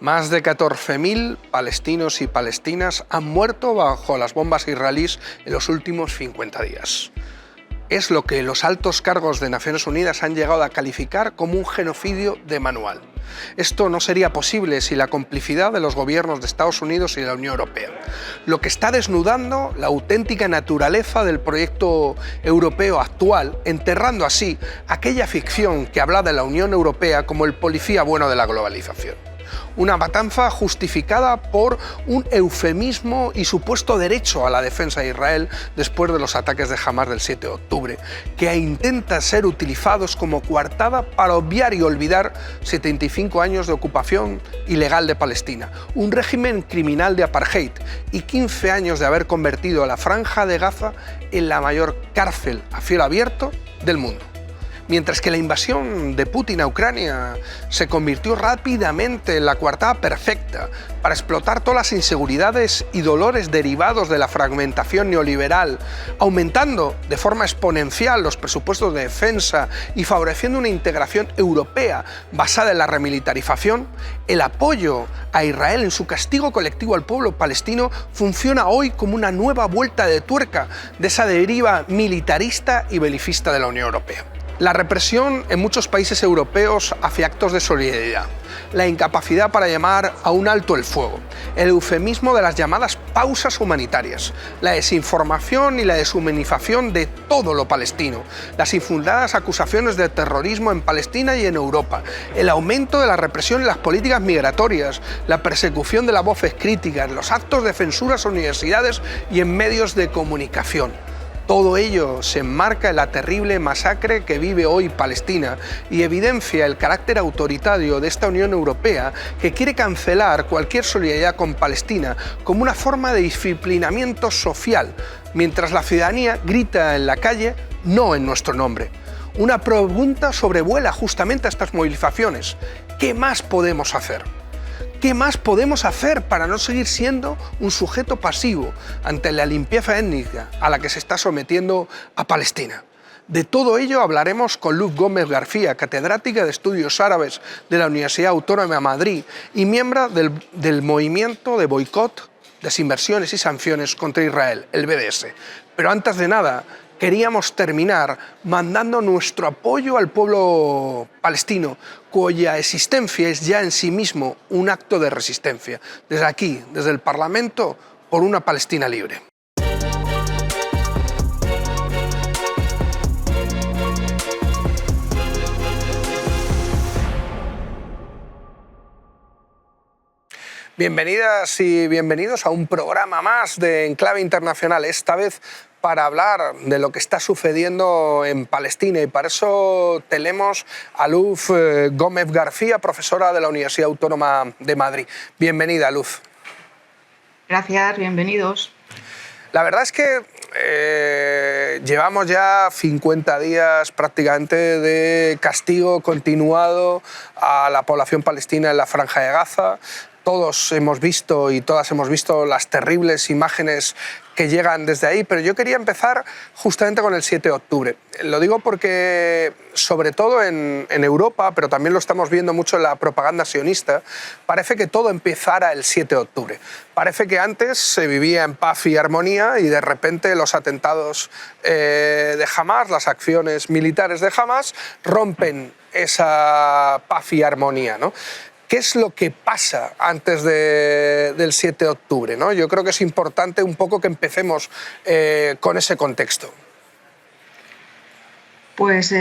Más de 14.000 palestinos y palestinas han muerto bajo las bombas israelíes en los últimos 50 días. Es lo que los altos cargos de Naciones Unidas han llegado a calificar como un genocidio de manual. Esto no sería posible sin la complicidad de los gobiernos de Estados Unidos y de la Unión Europea, lo que está desnudando la auténtica naturaleza del proyecto europeo actual, enterrando así aquella ficción que habla de la Unión Europea como el policía bueno de la globalización. Una matanza justificada por un eufemismo y supuesto derecho a la defensa de Israel después de los ataques de Hamás del 7 de octubre, que intenta ser utilizados como coartada para obviar y olvidar 75 años de ocupación ilegal de Palestina, un régimen criminal de apartheid y 15 años de haber convertido a la Franja de Gaza en la mayor cárcel a cielo abierto del mundo. Mientras que la invasión de Putin a Ucrania se convirtió rápidamente en la coartada perfecta para explotar todas las inseguridades y dolores derivados de la fragmentación neoliberal, aumentando de forma exponencial los presupuestos de defensa y favoreciendo una integración europea basada en la remilitarización, el apoyo a Israel en su castigo colectivo al pueblo palestino funciona hoy como una nueva vuelta de tuerca de esa deriva militarista y belicista de la Unión Europea. La represión en muchos países europeos hacia actos de solidaridad, la incapacidad para llamar a un alto el fuego, el eufemismo de las llamadas pausas humanitarias, la desinformación y la deshumanización de todo lo palestino, las infundadas acusaciones de terrorismo en Palestina y en Europa, el aumento de la represión en las políticas migratorias, la persecución de las voces críticas, los actos de censura en universidades y en medios de comunicación. Todo ello se enmarca en la terrible masacre que vive hoy Palestina y evidencia el carácter autoritario de esta Unión Europea que quiere cancelar cualquier solidaridad con Palestina como una forma de disciplinamiento social, mientras la ciudadanía grita en la calle no en nuestro nombre. Una pregunta sobrevuela justamente a estas movilizaciones. ¿Qué más podemos hacer? ¿Qué más podemos hacer para no seguir siendo un sujeto pasivo ante la limpieza étnica a la que se está sometiendo a Palestina? De todo ello hablaremos con Luz Gómez García, catedrática de Estudios Árabes de la Universidad Autónoma de Madrid y miembro del movimiento de boicot, desinversiones y sanciones contra Israel, el BDS. Pero antes de nada, queríamos terminar mandando nuestro apoyo al pueblo palestino, cuya existencia es ya en sí mismo un acto de resistencia. Desde aquí, desde el Parlamento, por una Palestina libre. Bienvenidas y bienvenidos a un programa más de Enclave Internacional, esta vez para hablar de lo que está sucediendo en Palestina, y para eso tenemos a Luz Gómez García, profesora de la Universidad Autónoma de Madrid. Bienvenida, Luz. Gracias, bienvenidos. La verdad es que llevamos ya 50 días prácticamente de castigo continuado a la población palestina en la Franja de Gaza. Todos hemos visto y todas hemos visto las terribles imágenes que llegan desde ahí, pero yo quería empezar justamente con el 7 de octubre. Lo digo porque, sobre todo en Europa, pero también lo estamos viendo mucho en la propaganda sionista, parece que todo empezara el 7 de octubre. Parece que antes se vivía en paz y armonía y de repente los atentados de Hamás, las acciones militares de Hamás, rompen esa paz y armonía, ¿no? ¿Qué es lo que pasa antes del 7 de octubre, ¿no? Yo creo que es importante un poco que empecemos con ese contexto. Pues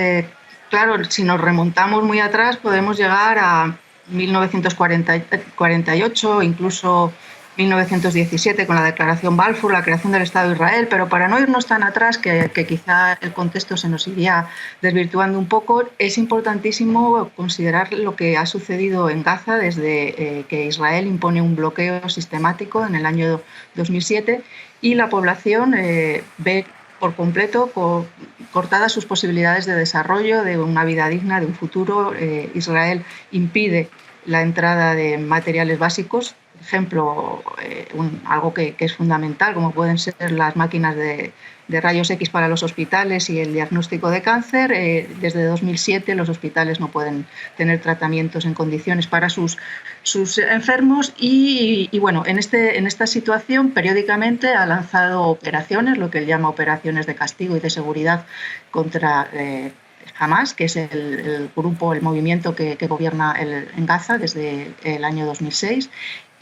claro, si nos remontamos muy atrás podemos llegar a 1948, incluso 1917 con la Declaración Balfour, la creación del Estado de Israel, pero para no irnos tan atrás, que quizá el contexto se nos iría desvirtuando un poco, es importantísimo considerar lo que ha sucedido en Gaza desde que Israel impone un bloqueo sistemático en el año 2007 y la población ve por completo cortadas sus posibilidades de desarrollo, de una vida digna, de un futuro. Israel impide la entrada de materiales básicos, ejemplo, algo que es fundamental, como pueden ser las máquinas de rayos X para los hospitales y el diagnóstico de cáncer. Desde 2007 los hospitales no pueden tener tratamientos en condiciones para sus enfermos y bueno, en esta situación periódicamente ha lanzado operaciones, lo que él llama operaciones de castigo y de seguridad contra Hamas, que es el grupo, el movimiento que gobierna en Gaza desde el año 2006.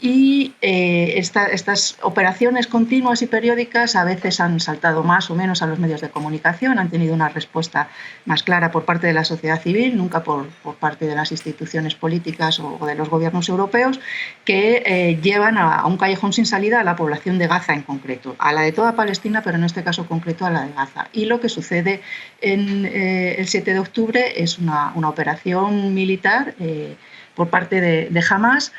Y estas operaciones continuas y periódicas a veces han saltado más o menos a los medios de comunicación, han tenido una respuesta más clara por parte de la sociedad civil, nunca por parte de las instituciones políticas o de los gobiernos europeos, que llevan a un callejón sin salida a la población de Gaza en concreto, a la de toda Palestina, pero en este caso concreto a la de Gaza. Y lo que sucede el 7 de octubre es una operación militar por parte de Hamas,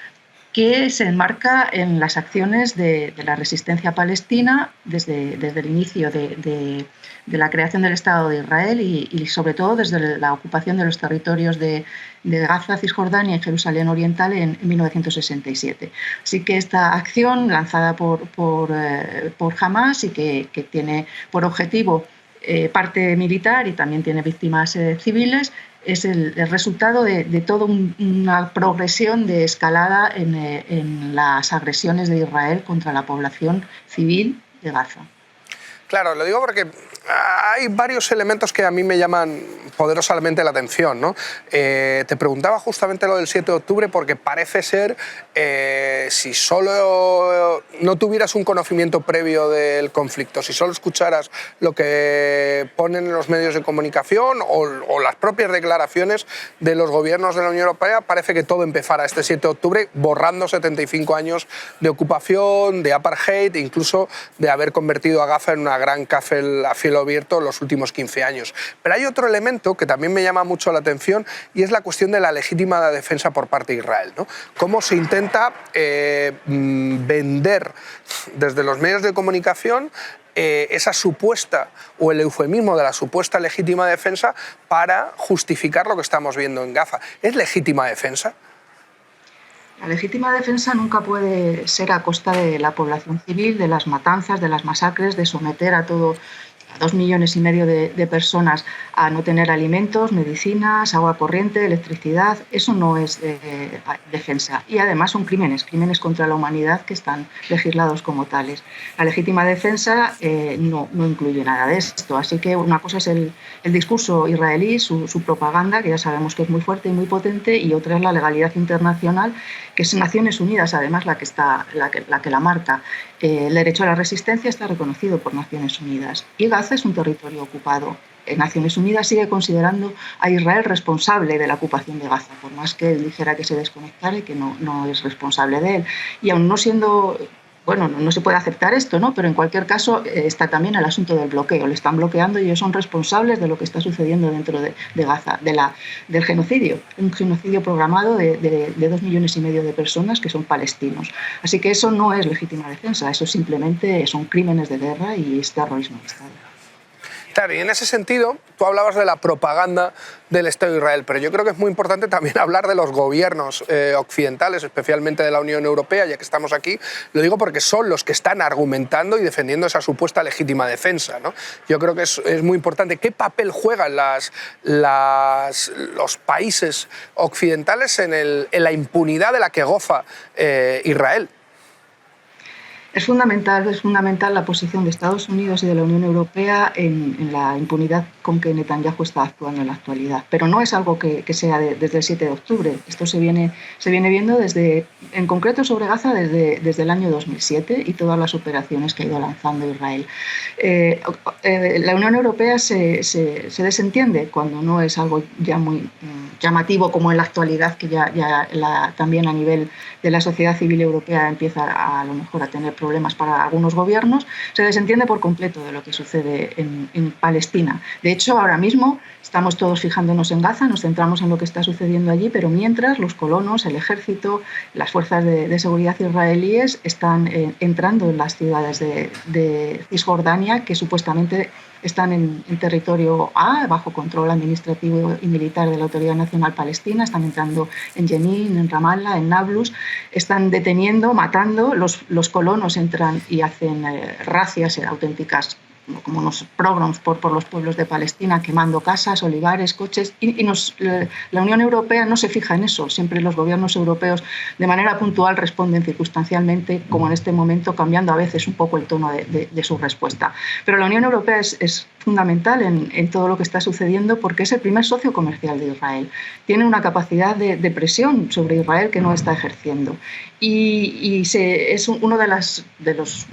que se enmarca en las acciones de la resistencia palestina desde el inicio de la creación del Estado de Israel y sobre todo desde la ocupación de los territorios de Gaza, Cisjordania y Jerusalén Oriental en 1967. Así que esta acción lanzada por Hamas y que tiene por objetivo parte militar y también tiene víctimas civiles, es el resultado de toda una progresión de escalada en las agresiones de Israel contra la población civil de Gaza. Claro, lo digo porque hay varios elementos que a mí me llaman poderosamente la atención, ¿no? Te preguntaba justamente lo del 7 de octubre porque parece ser, si solo no tuvieras un conocimiento previo del conflicto, si solo escucharas lo que ponen en los medios de comunicación o las propias declaraciones de los gobiernos de la Unión Europea, parece que todo empezara este 7 de octubre borrando 75 años de ocupación, de apartheid, incluso de haber convertido a Gaza en una gran cárcel a cielo abierto en los últimos 15 años. Pero hay otro elemento que también me llama mucho la atención y es la cuestión de la legítima defensa por parte de Israel, ¿no? Cómo se intenta vender desde los medios de comunicación esa supuesta, o el eufemismo de la supuesta legítima defensa para justificar lo que estamos viendo en Gaza. ¿Es legítima defensa? La legítima defensa nunca puede ser a costa de la población civil, de las matanzas, de las masacres, de someter a 2,5 millones de personas a no tener alimentos, medicinas, agua corriente, electricidad. Eso no es defensa. Y además son crímenes contra la humanidad que están legislados como tales. La legítima defensa no incluye nada de esto. Así que una cosa es el discurso israelí, su propaganda, que ya sabemos que es muy fuerte y muy potente, y otra es la legalidad internacional, que es Naciones Unidas, además, la que la marca. El derecho a la resistencia está reconocido por Naciones Unidas y Gaza es un territorio ocupado. Naciones Unidas sigue considerando a Israel responsable de la ocupación de Gaza, por más que él dijera que se desconectara y que no es responsable de él. Y aún no siendo... Bueno, no se puede aceptar esto, ¿no? Pero en cualquier caso está también el asunto del bloqueo. Le están bloqueando y ellos son responsables de lo que está sucediendo dentro de Gaza, del genocidio. Un genocidio programado de 2,5 millones de personas que son palestinos. Así que eso no es legítima defensa, eso simplemente son crímenes de guerra y es terrorismo de Estado. Claro, y en ese sentido, tú hablabas de la propaganda del Estado de Israel, pero yo creo que es muy importante también hablar de los gobiernos occidentales, especialmente de la Unión Europea, ya que estamos aquí. Lo digo porque son los que están argumentando y defendiendo esa supuesta legítima defensa, ¿no? Yo creo que es muy importante. ¿Qué papel juegan los países occidentales en la impunidad de la que goza Israel? Es fundamental la posición de Estados Unidos y de la Unión Europea en la impunidad con que Netanyahu está actuando en la actualidad. Pero no es algo que sea desde el 7 de octubre. Esto se viene viendo en concreto sobre Gaza desde el año 2007 y todas las operaciones que ha ido lanzando Israel. La Unión Europea se desentiende cuando no es algo ya muy llamativo como en la actualidad, que también a nivel de la sociedad civil europea empieza a lo mejor a tener problemas para algunos gobiernos. Se desentiende por completo de lo que sucede en Palestina. De hecho, ahora mismo estamos todos fijándonos en Gaza, nos centramos en lo que está sucediendo allí, pero mientras los colonos, el ejército, las fuerzas de seguridad israelíes están entrando en las ciudades de Cisjordania, que supuestamente están en territorio A, bajo control administrativo y militar de la Autoridad Nacional Palestina, están entrando en Jenin, en Ramallah, en Nablus, están deteniendo, matando, los colonos entran y hacen racias auténticas, como unos pogroms por los pueblos de Palestina, quemando casas, olivares, coches, y la Unión Europea no se fija en eso. Siempre los gobiernos europeos de manera puntual responden circunstancialmente, como en este momento, cambiando a veces un poco el tono de su respuesta. Pero la Unión Europea es fundamental en todo lo que está sucediendo porque es el primer socio comercial de Israel. Tiene una capacidad de presión sobre Israel que no está ejerciendo. Y es uno de los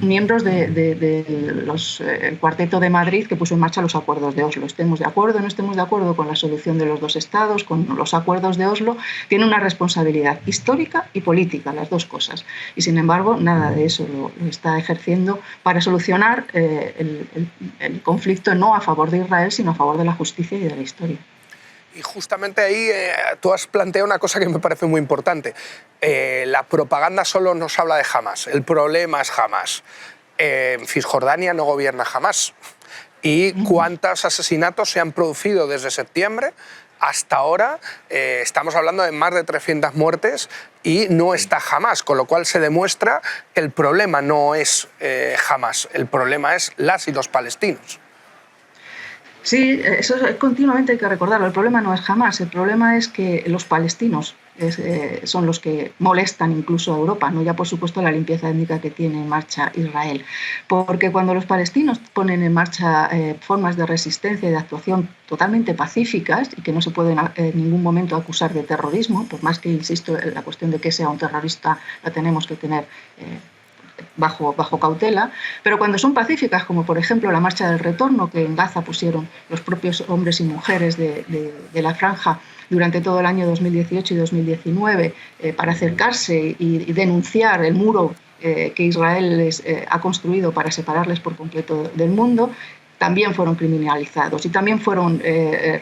miembros del Cuarteto de Madrid que puso en marcha los acuerdos de Oslo. Estemos de acuerdo o no estemos de acuerdo con la solución de los dos estados, con los acuerdos de Oslo, tiene una responsabilidad histórica y política, las dos cosas. Y sin embargo, nada de eso lo está ejerciendo para solucionar el conflicto no a favor de Israel, sino a favor de la justicia y de la historia. Y justamente ahí tú has planteado una cosa que me parece muy importante. La propaganda solo nos habla de Hamás. El problema es Hamás. En Cisjordania no gobierna Hamás. ¿Y cuántos asesinatos se han producido desde septiembre hasta ahora? Estamos hablando de más de 300 muertes y no está Hamás, con lo cual se demuestra que el problema no es Hamás, el problema es las y los palestinos. Sí, eso continuamente hay que recordarlo. El problema no es Hamás, el problema es que los palestinos son los que molestan incluso a Europa, no ya por supuesto la limpieza étnica que tiene en marcha Israel. Porque cuando los palestinos ponen en marcha formas de resistencia y de actuación totalmente pacíficas y que no se pueden en ningún momento acusar de terrorismo, por más que, insisto, la cuestión de que sea un terrorista la tenemos que tener bajo cautela, pero cuando son pacíficas, como por ejemplo la marcha del retorno que en Gaza pusieron los propios hombres y mujeres de la franja durante todo el año 2018 y 2019 para acercarse y denunciar el muro que Israel ha construido para separarles por completo del mundo, también fueron criminalizados y también fueron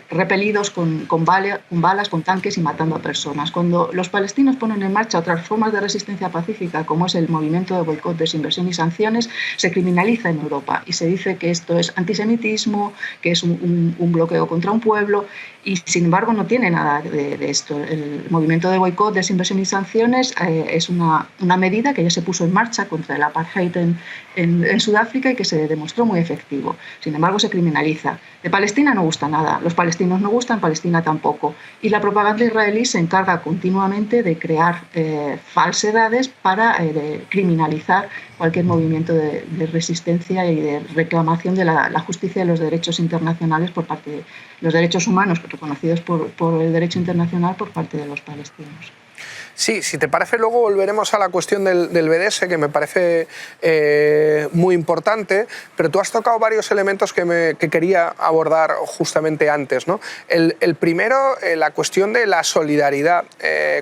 repelidos con balas, con tanques y matando a personas. Cuando los palestinos ponen en marcha otras formas de resistencia pacífica, como es el movimiento de boicot, desinversión y sanciones, se criminaliza en Europa y se dice que esto es antisemitismo, que es un bloqueo contra un pueblo, y sin embargo no tiene nada de esto. El movimiento de boicot, desinversión y sanciones es una medida que ya se puso en marcha contra el apartheid en Sudáfrica y que se demostró muy efectivo. Sin embargo, se criminaliza. De Palestina no gusta nada, los palestinos no gustan, Palestina tampoco. Y la propaganda israelí se encarga continuamente de crear falsedades para criminalizar cualquier movimiento de resistencia y de reclamación de la justicia y los derechos internacionales por parte de los derechos humanos reconocidos por el derecho internacional por parte de los palestinos. Sí, si te parece, luego volveremos a la cuestión del BDS, que me parece muy importante, pero tú has tocado varios elementos que quería abordar justamente antes, ¿no? El primero, la cuestión de la solidaridad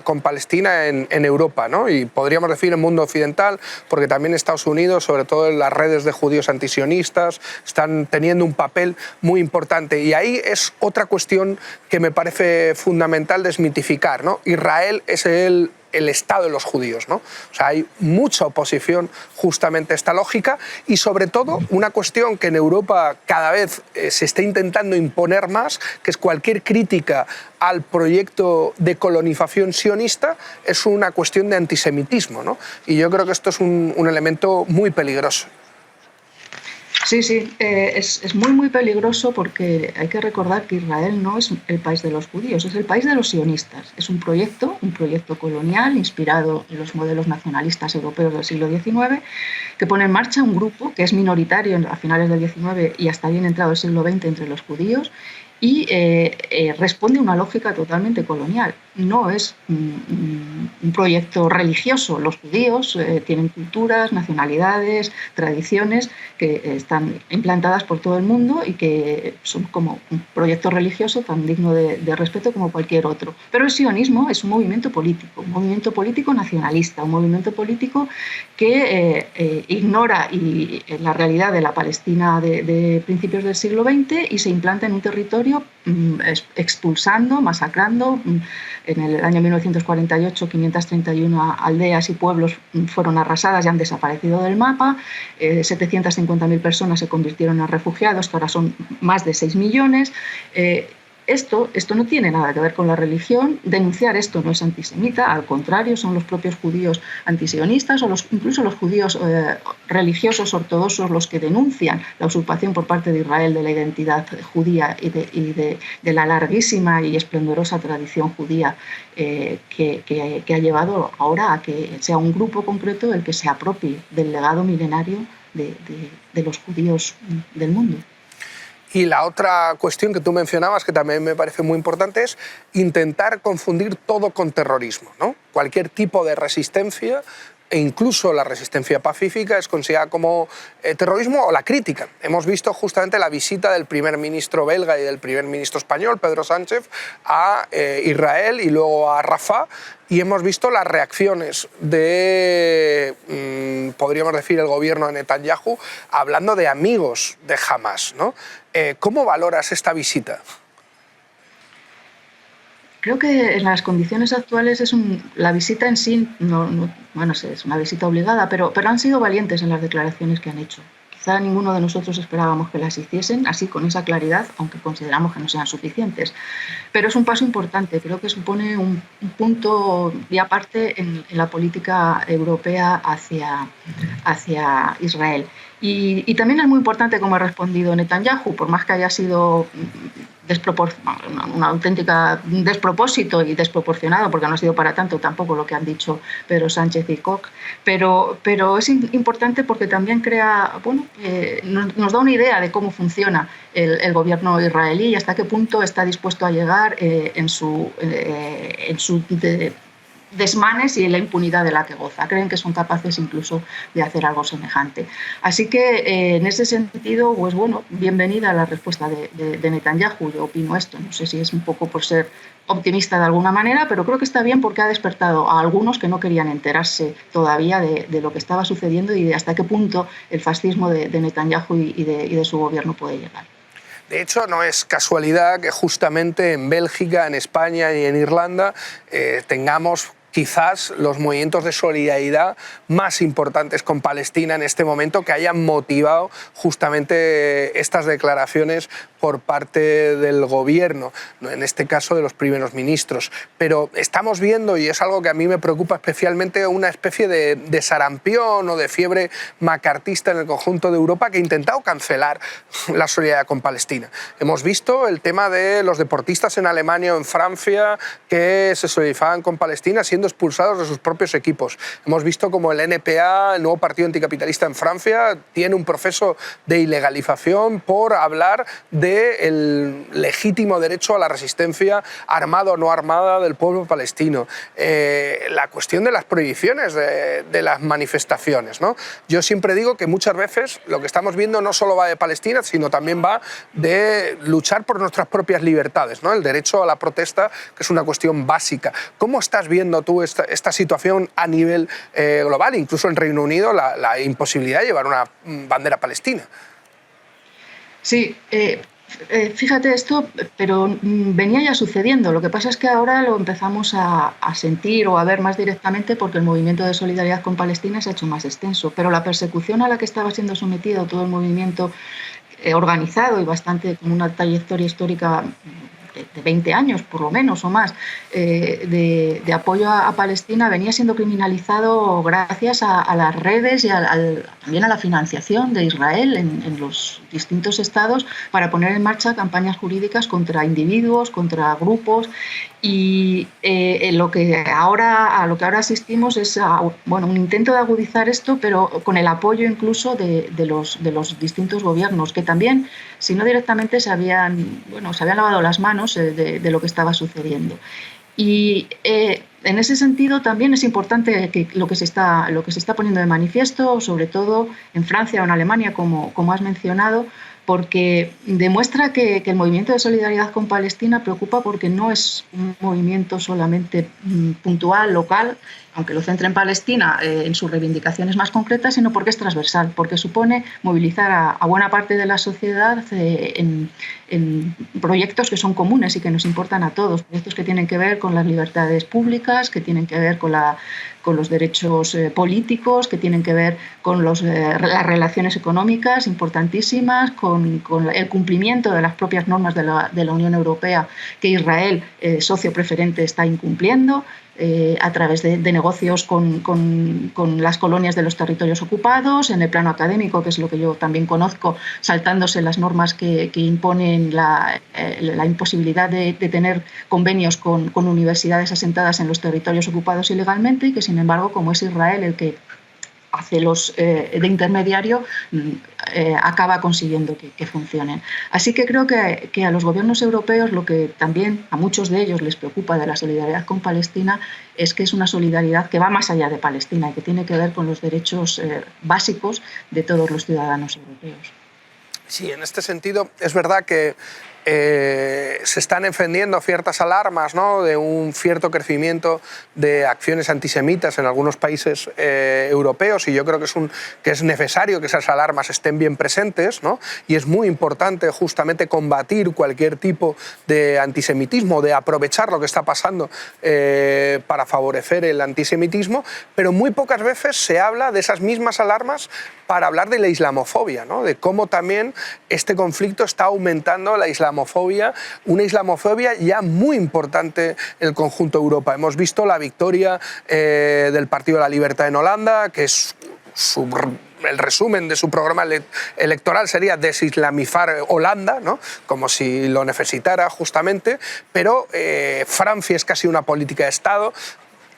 con Palestina en Europa, ¿no? Y podríamos decir en el mundo occidental, porque también Estados Unidos, sobre todo en las redes de judíos antisionistas, están teniendo un papel muy importante. Y ahí es otra cuestión que me parece fundamental desmitificar, ¿no? Israel es el Estado de los judíos, ¿no? O sea, hay mucha oposición justamente a esta lógica y sobre todo una cuestión que en Europa cada vez se está intentando imponer más, que es cualquier crítica al proyecto de colonización sionista es una cuestión de antisemitismo, ¿no? Y yo creo que esto es un elemento muy peligroso. Sí, es muy peligroso porque hay que recordar que Israel no es el país de los judíos, es el país de los sionistas. Es un proyecto colonial inspirado en los modelos nacionalistas europeos del siglo XIX que pone en marcha un grupo que es minoritario a finales del XIX y hasta bien entrado el siglo XX entre los judíos y responde a una lógica totalmente colonial. No es un proyecto religioso. Los judíos tienen culturas, nacionalidades, tradiciones que están implantadas por todo el mundo y que son como un proyecto religioso tan digno de respeto como cualquier otro. Pero el sionismo es un movimiento político nacionalista, un movimiento político que ignora la realidad de la Palestina de principios del siglo XX y se implanta en un territorio expulsando, masacrando, En el año 1948, 531 aldeas y pueblos fueron arrasadas y han desaparecido del mapa. 750.000 personas se convirtieron en refugiados, que ahora son más de 6 millones. Esto no tiene nada que ver con la religión. Denunciar esto no es antisemita, al contrario, son los propios judíos antisionistas o incluso los judíos religiosos ortodoxos los que denuncian la usurpación por parte de Israel de la identidad judía y de la larguísima y esplendorosa tradición judía que ha llevado ahora a que sea un grupo concreto el que se apropie del legado milenario de los judíos del mundo. Y la otra cuestión que tú mencionabas, que también me parece muy importante, es intentar confundir todo con terrorismo, ¿no? Cualquier tipo de resistencia, e incluso la resistencia pacífica, es considerada como terrorismo o la crítica. Hemos visto justamente la visita del primer ministro belga y del primer ministro español, Pedro Sánchez, a Israel y luego a Rafah, y hemos visto las reacciones de, podríamos decir, el gobierno de Netanyahu, hablando de amigos de Hamás, ¿no? ¿Cómo valoras esta visita? Creo que en las condiciones actuales la visita en sí, bueno, es una visita obligada, pero han sido valientes en las declaraciones que han hecho. Quizá ninguno de nosotros esperábamos que las hiciesen así, con esa claridad, aunque consideramos que no sean suficientes. Pero es un paso importante, creo que supone un punto y aparte en la política europea hacia Israel. Y también es muy importante cómo ha respondido Netanyahu, por más que haya sido un auténtico despropósito y desproporcionado, porque no ha sido para tanto tampoco lo que han dicho Pedro Sánchez y Koch, pero es importante porque también nos da una idea de cómo funciona el gobierno israelí y hasta qué punto está dispuesto a llegar en su desmanes y en la impunidad de la que goza. Creen que son capaces incluso de hacer algo semejante. Así que en ese sentido, pues bueno, bienvenida la respuesta de Netanyahu. Yo opino esto, no sé si es un poco por ser optimista de alguna manera, pero creo que está bien porque ha despertado a algunos que no querían enterarse todavía de lo que estaba sucediendo y de hasta qué punto el fascismo de Netanyahu y de su gobierno puede llegar. De hecho, no es casualidad que justamente en Bélgica, en España y en Irlanda tengamos quizás los movimientos de solidaridad más importantes con Palestina en este momento, que hayan motivado justamente estas declaraciones por parte del gobierno, en este caso de los primeros ministros. Pero estamos viendo, y es algo que a mí me preocupa especialmente, una especie de sarampión o de fiebre macartista en el conjunto de Europa que ha intentado cancelar la solidaridad con Palestina. Hemos visto el tema de los deportistas en Alemania o en Francia que se solidarizaban con Palestina siendo expulsados de sus propios equipos. Hemos visto como el NPA, el nuevo partido anticapitalista en Francia, tiene un proceso de ilegalización por hablar del legítimo derecho a la resistencia armada o no armada del pueblo palestino. La cuestión de las prohibiciones de las manifestaciones, ¿no? Yo siempre digo que muchas veces lo que estamos viendo no solo va de Palestina, sino también va de luchar por nuestras propias libertades, ¿no? El derecho a la protesta, que es una cuestión básica. ¿Cómo estás viendo tú esta situación a nivel global, incluso en Reino Unido, la imposibilidad de llevar una bandera palestina? Sí, fíjate esto, pero venía ya sucediendo. Lo que pasa es que ahora lo empezamos a sentir o a ver más directamente porque el movimiento de solidaridad con Palestina se ha hecho más extenso. Pero la persecución a la que estaba siendo sometido todo el movimiento organizado y bastante con una trayectoria histórica de 20 años, por lo menos, o más, de apoyo a Palestina, venía siendo criminalizado gracias a las redes y también a la financiación de Israel en los distintos estados para poner en marcha campañas jurídicas contra individuos, contra grupos. Y a lo que ahora asistimos es a un intento de agudizar esto, pero con el apoyo incluso de los distintos gobiernos, que también, si no directamente, se habían lavado las manos de lo que estaba sucediendo. Y en ese sentido también es importante que lo que se está poniendo de manifiesto, sobre todo en Francia o en Alemania, como has mencionado, porque demuestra que el movimiento de solidaridad con Palestina preocupa porque no es un movimiento solamente puntual, local, aunque lo centre en Palestina, en sus reivindicaciones más concretas, sino porque es transversal, porque supone movilizar a buena parte de la sociedad en proyectos que son comunes y que nos importan a todos, proyectos que tienen que ver con las libertades públicas, que tienen que ver con los derechos políticos, que tienen que ver con las relaciones económicas importantísimas, con el cumplimiento de las propias normas de la Unión Europea que Israel, socio preferente, está incumpliendo, a través de negocios con las colonias de los territorios ocupados, en el plano académico, que es lo que yo también conozco, saltándose las normas que imponen la imposibilidad de tener convenios con universidades asentadas en los territorios ocupados ilegalmente, y que, sin embargo, como es Israel el que hace de intermediario, acaba consiguiendo que funcionen. Así que creo que a los gobiernos europeos lo que también a muchos de ellos les preocupa de la solidaridad con Palestina es que es una solidaridad que va más allá de Palestina y que tiene que ver con los derechos básicos de todos los ciudadanos europeos. Sí, en este sentido es verdad que se están encendiendo ciertas alarmas, ¿no?, de un cierto crecimiento de acciones antisemitas en algunos países europeos, y yo creo que es necesario que esas alarmas estén bien presentes, ¿no? Y es muy importante justamente combatir cualquier tipo de antisemitismo, de aprovechar lo que está pasando para favorecer el antisemitismo, pero muy pocas veces se habla de esas mismas alarmas para hablar de la islamofobia, ¿no?, de cómo también este conflicto está aumentando la islamofobia, una islamofobia ya muy importante en el conjunto de Europa. Hemos visto la victoria del Partido de la Libertad en Holanda, que es el resumen de su programa electoral sería desislamizar Holanda, ¿no?, como si lo necesitara justamente, pero Francia es casi una política de Estado.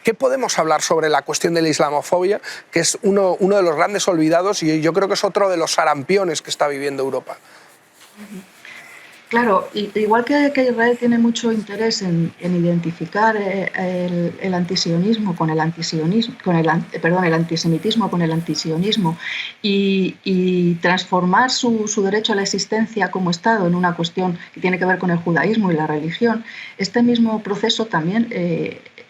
¿Qué podemos hablar sobre la cuestión de la islamofobia, que es uno de los grandes olvidados y yo creo que es otro de los sarampiones que está viviendo Europa? Claro, igual que Israel tiene mucho interés en identificar el antisionismo con el antisemitismo con el antisionismo y transformar su derecho a la existencia como Estado en una cuestión que tiene que ver con el judaísmo y la religión, este mismo proceso también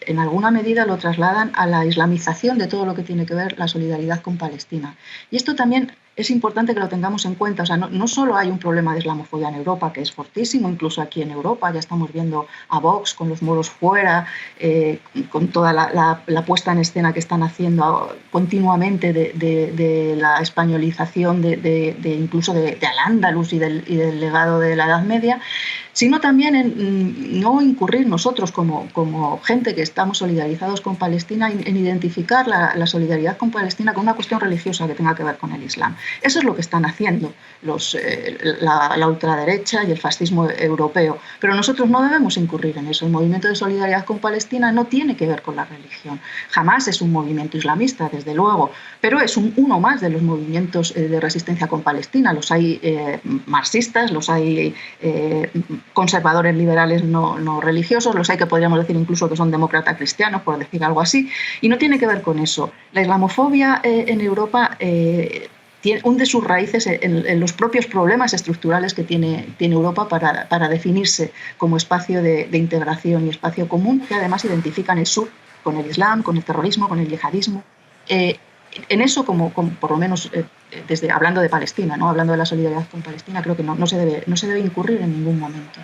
en alguna medida lo trasladan a la islamización de todo lo que tiene que ver la solidaridad con Palestina. Y esto también es importante que lo tengamos en cuenta. O sea, no solo hay un problema de islamofobia en Europa, que es fortísimo, incluso aquí en Europa ya estamos viendo a Vox con los moros fuera, con toda la puesta en escena que están haciendo continuamente de la españolización incluso de Al-Ándalus y del legado de la Edad Media, sino también en no incurrir nosotros como gente que estamos solidarizados con Palestina en identificar la solidaridad con Palestina con una cuestión religiosa que tenga que ver con el Islam. Eso es lo que están haciendo la ultraderecha y el fascismo europeo, pero nosotros no debemos incurrir en eso. El movimiento de solidaridad con Palestina no tiene que ver con la religión, jamás es un movimiento islamista, desde luego, pero es uno más de los movimientos de resistencia con Palestina. Los hay marxistas, los hay conservadores liberales no religiosos, los hay que podríamos decir incluso que son demócratas cristianos, por decir algo así, y no tiene que ver con eso. La islamofobia en Europa hunde sus raíces en los propios problemas estructurales que tiene Europa para definirse como espacio de integración y espacio común, que además identifican el sur con el Islam, con el terrorismo, con el yihadismo. En eso, como por lo menos hablando de Palestina, ¿no?, hablando de la solidaridad con Palestina, creo que no se debe incurrir en ningún momento.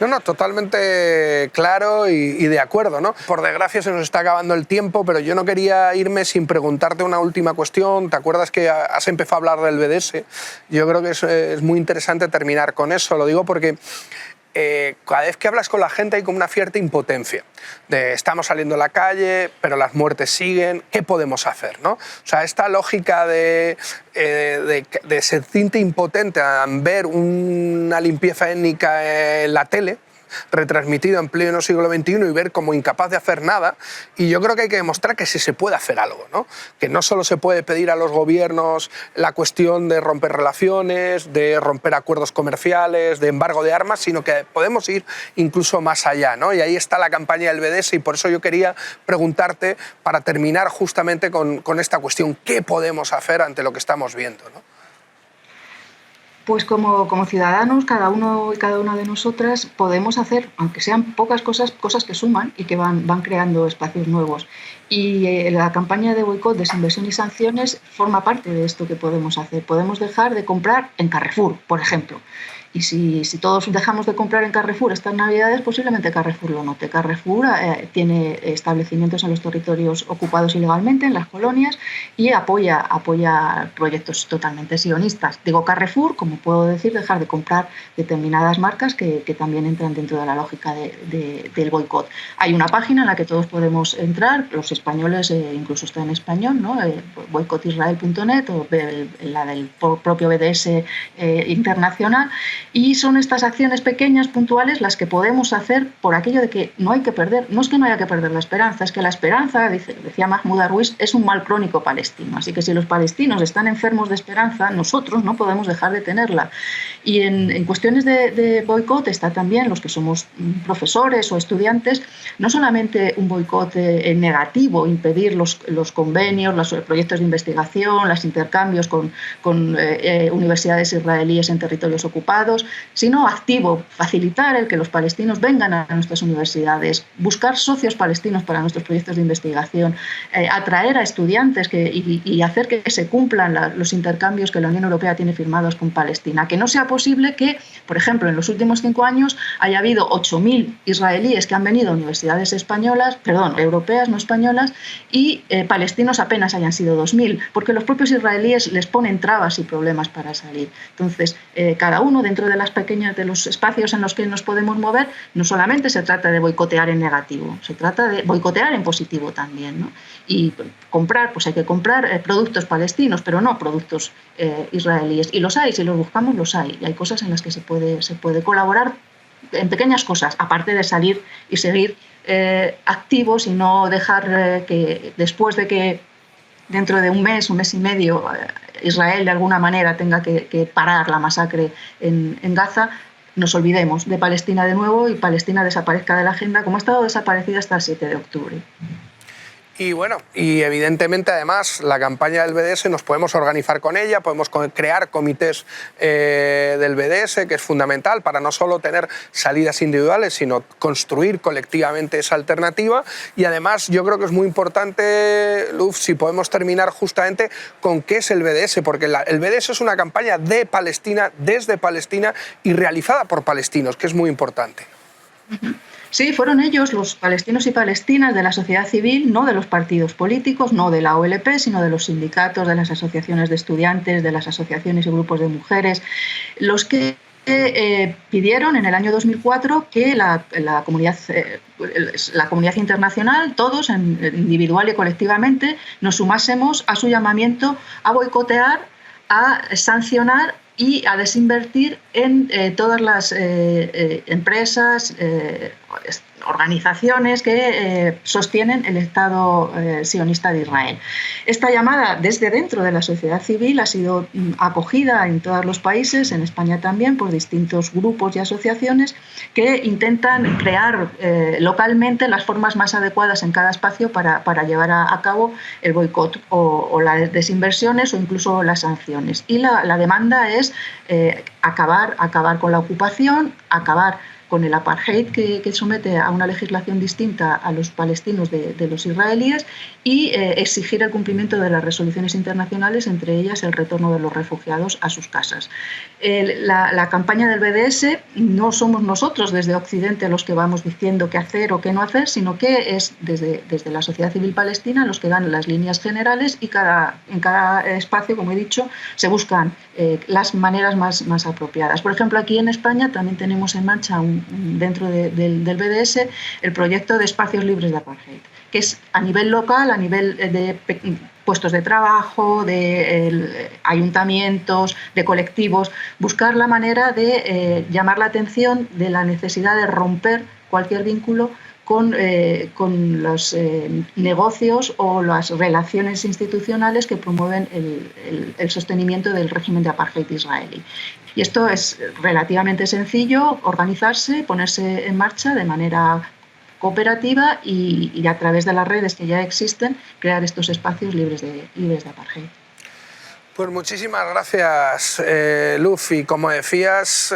No, totalmente claro y de acuerdo, ¿no? Por desgracia se nos está acabando el tiempo, pero yo no quería irme sin preguntarte una última cuestión. ¿Te acuerdas que has empezado a hablar del BDS? Yo creo que es muy interesante terminar con eso. Lo digo porque cada vez que hablas con la gente hay como una cierta impotencia. Estamos saliendo a la calle, pero las muertes siguen, ¿qué podemos hacer, no? O sea, esta lógica de sentirte impotente al ver una limpieza étnica en la tele, retransmitido en pleno siglo XXI, y ver como incapaz de hacer nada. Y yo creo que hay que demostrar que sí se puede hacer algo, ¿no? Que no solo se puede pedir a los gobiernos la cuestión de romper relaciones, de romper acuerdos comerciales, de embargo de armas, sino que podemos ir incluso más allá, ¿no? Y ahí está la campaña del BDS, y por eso yo quería preguntarte, para terminar justamente con esta cuestión, ¿qué podemos hacer ante lo que estamos viendo, ¿no? Pues como ciudadanos, cada uno y cada una de nosotras podemos hacer, aunque sean pocas cosas que suman y que van creando espacios nuevos. Y la campaña de boicot, desinversión y sanciones forma parte de esto que podemos hacer. Podemos dejar de comprar en Carrefour, por ejemplo. Y si todos dejamos de comprar en Carrefour estas Navidades, posiblemente Carrefour lo note. Carrefour tiene establecimientos en los territorios ocupados ilegalmente, en las colonias, y apoya proyectos totalmente sionistas. Digo Carrefour, como puedo decir, dejar de comprar determinadas marcas que también entran dentro de la lógica del boicot. Hay una página en la que todos podemos entrar, los españoles, incluso está en español, ¿no? boicotisrael.net o la del propio BDS internacional. Y son estas acciones pequeñas, puntuales, las que podemos hacer por aquello de que no hay que perder, no es que no haya que perder la esperanza, es que la esperanza, decía Mahmoud Darwish, es un mal crónico palestino. Así que si los palestinos están enfermos de esperanza, nosotros no podemos dejar de tenerla. Y en cuestiones de boicot está también los que somos profesores o estudiantes, no solamente un boicot negativo, impedir los convenios, los proyectos de investigación, los intercambios con universidades israelíes en territorios ocupados, sino activo, facilitar el que los palestinos vengan a nuestras universidades, buscar socios palestinos para nuestros proyectos de investigación, atraer a estudiantes y hacer que se cumplan los intercambios que la Unión Europea tiene firmados con Palestina. Que no sea posible que, por ejemplo, en los últimos 5 años haya habido 8.000 israelíes que han venido a universidades europeas, no españolas, y palestinos apenas hayan sido 2.000, porque los propios israelíes les ponen trabas y problemas para salir. Entonces, cada uno dentro de los espacios en los que nos podemos mover, no solamente se trata de boicotear en negativo, se trata de boicotear en positivo también, ¿no? Y comprar, pues hay que comprar productos palestinos, pero no productos israelíes. Y los hay, si los buscamos, los hay. Y hay cosas en las que se puede colaborar en pequeñas cosas, aparte de salir y seguir activos y no dejar que después de que dentro de un mes y medio, Israel de alguna manera tenga que parar la masacre en Gaza, nos olvidemos de Palestina de nuevo y Palestina desaparezca de la agenda, como ha estado desaparecida hasta el 7 de octubre. Y bueno, y evidentemente además la campaña del BDS nos podemos organizar con ella, podemos crear comités del BDS, que es fundamental para no solo tener salidas individuales, sino construir colectivamente esa alternativa. Y además yo creo que es muy importante, Luz, si podemos terminar justamente con qué es el BDS, porque el BDS es una campaña de Palestina, desde Palestina y realizada por palestinos, que es muy importante. Sí, fueron ellos, los palestinos y palestinas de la sociedad civil, no de los partidos políticos, no de la OLP, sino de los sindicatos, de las asociaciones de estudiantes, de las asociaciones y grupos de mujeres, los que pidieron en el año 2004 que la comunidad internacional, todos, individual y colectivamente, nos sumásemos a su llamamiento a boicotear, a sancionar y a desinvertir en todas las empresas, organizaciones que sostienen el Estado sionista de Israel. Esta llamada desde dentro de la sociedad civil ha sido acogida en todos los países, en España también, por distintos grupos y asociaciones que intentan crear localmente las formas más adecuadas en cada espacio para llevar a cabo el boicot o las desinversiones o incluso las sanciones. Y la demanda es acabar con la ocupación, acabar con el apartheid que somete a una legislación distinta a los palestinos de los israelíes y exigir el cumplimiento de las resoluciones internacionales, entre ellas el retorno de los refugiados a sus casas. La campaña del BDS no somos nosotros desde Occidente los que vamos diciendo qué hacer o qué no hacer, sino que es desde la sociedad civil palestina los que dan las líneas generales y en cada espacio, como he dicho, se buscan las maneras más apropiadas. Por ejemplo, aquí en España también tenemos en marcha dentro del BDS el proyecto de espacios libres de apartheid, que es a nivel local, a nivel de puestos de trabajo, de ayuntamientos, de colectivos, buscar la manera de llamar la atención de la necesidad de romper cualquier vínculo con los negocios o las relaciones institucionales que promueven el sostenimiento del régimen de apartheid israelí. Y esto es relativamente sencillo, organizarse, ponerse en marcha de manera cooperativa y a través de las redes que ya existen, crear estos espacios libres de apartheid. Pues muchísimas gracias, Luz. Y como decías,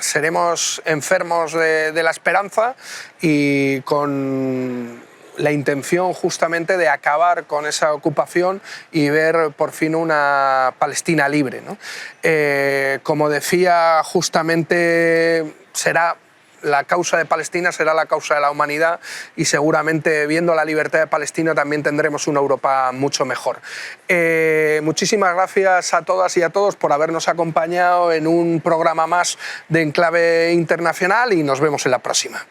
seremos enfermos de la esperanza y con la intención justamente de acabar con esa ocupación y ver por fin una Palestina libre, ¿no? Como decía, justamente será la causa de Palestina, será la causa de la humanidad, y seguramente viendo la libertad de Palestina también tendremos una Europa mucho mejor. Muchísimas gracias a todas y a todos por habernos acompañado en un programa más de Enclave Internacional y nos vemos en la próxima.